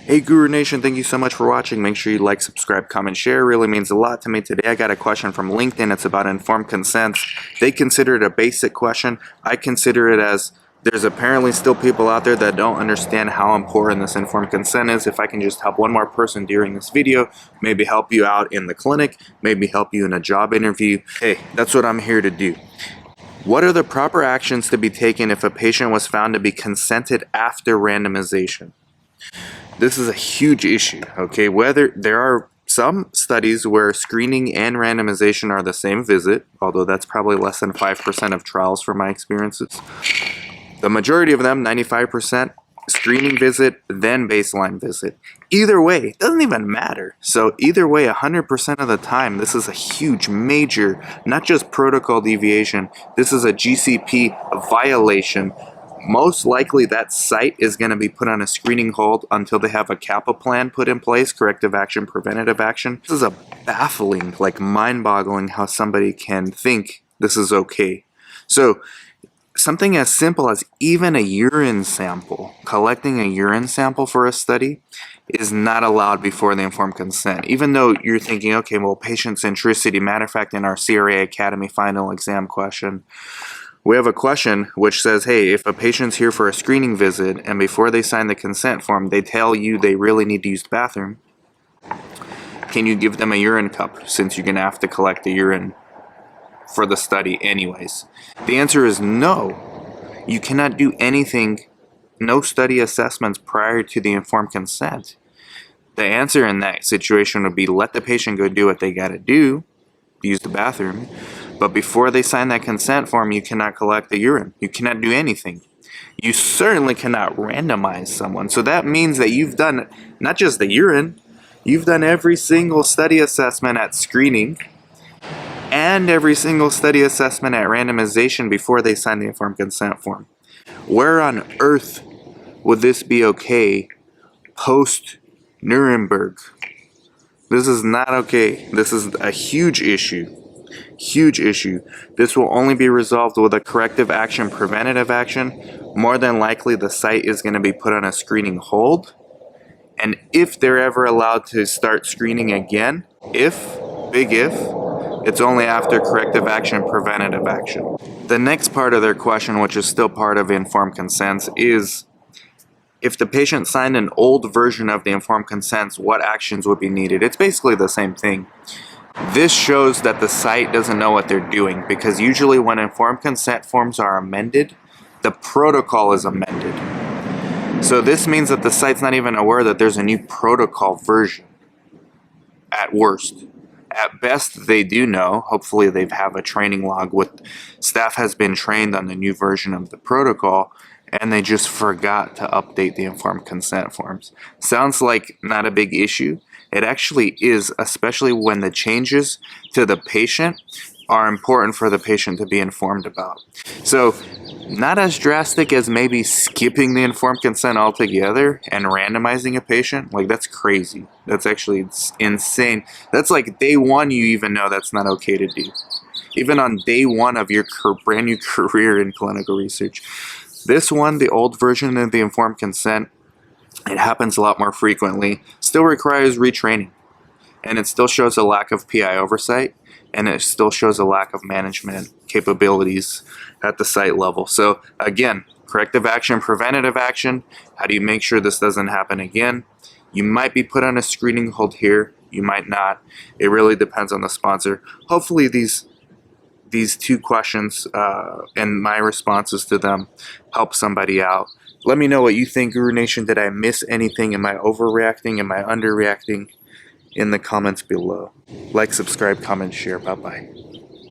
Hey Guru Nation, thank you so much for watching. Make sure you like, subscribe, comment, share. It really means a lot to me. Today I got a question from LinkedIn. It's about informed consent. They consider it a basic question. I consider it as there's apparently still people out there that don't understand how important this informed consent is. If I can just help one more person during this video, maybe help you out in the clinic, maybe help you in a job interview. Hey, that's what I'm here to do. What are the proper actions to be taken if a patient was found to be consented after randomization? This is a huge issue, okay? Whether there are some studies where screening and randomization are the same visit, although that's probably less than 5% of trials from my experiences. The majority of them, 95%, screening visit, then baseline visit. Either way, it doesn't even matter. So either way, 100% of the time, this is a huge, major, not just protocol deviation, this is a GCP violation. Most likely that site is going to be put on a screening hold until they have a CAPA plan put in place, corrective action, preventative action. This is a baffling, like mind-boggling how somebody can think this is okay. So something as simple as even a urine sample, collecting a urine sample for a study is not allowed before the informed consent. Even though you're thinking, okay, well, patient centricity, matter of fact, in our CRA Academy final exam question, we have a question which says, hey, if a patient's here for a screening visit and before they sign the consent form, they tell you they really need to use the bathroom, can you give them a urine cup since you're going to have to collect the urine for the study anyways? The answer is no. You cannot do anything, no study assessments prior to the informed consent. The answer in that situation would be let the patient go do what they got to do, use the bathroom. But before they sign that consent form, you cannot collect the urine. You cannot do anything. You certainly cannot randomize someone. So that means that you've done not just the urine, you've done every single study assessment at screening and every single study assessment at randomization before they sign the informed consent form. Where on earth would this be okay post Nuremberg? This is not okay. This is a huge issue. Huge issue. This will only be resolved with a corrective action, preventative action. More than likely the site is going to be put on a screening hold. And if they're ever allowed to start screening again, big if, it's only after corrective action, preventative action. The next part of their question, which is still part of informed consents, is if the patient signed an old version of the informed consents, what actions would be needed? It's basically the same thing. This shows that the site doesn't know what they're doing, because usually when informed consent forms are amended, the protocol is amended. So this means that the site's not even aware that there's a new protocol version, at worst. At best, they do know. Hopefully they have a training log with staff has been trained on the new version of the protocol, and they just forgot to update the informed consent forms. Sounds like not a big issue. It actually is, especially when the changes to the patient are important for the patient to be informed about. So not as drastic as maybe skipping the informed consent altogether and randomizing a patient. Like, that's crazy. That's actually insane. That's like day one you even know that's not okay to do. Even on day one of your brand new career in clinical research. This one, the old version of the informed consent, it happens a lot more frequently, still requires retraining, and it still shows a lack of PI oversight, and it still shows a lack of management capabilities at the site level. So again, corrective action, preventative action, how do you make sure this doesn't happen again? You might be put on a screening hold here, you might not. It really depends on the sponsor. Hopefully these two questions and my responses to them help somebody out. Let me know what you think, Guru Nation. Did I miss anything? Am I overreacting? Am I underreacting? In the comments below. Like, subscribe, comment, share. Bye-bye.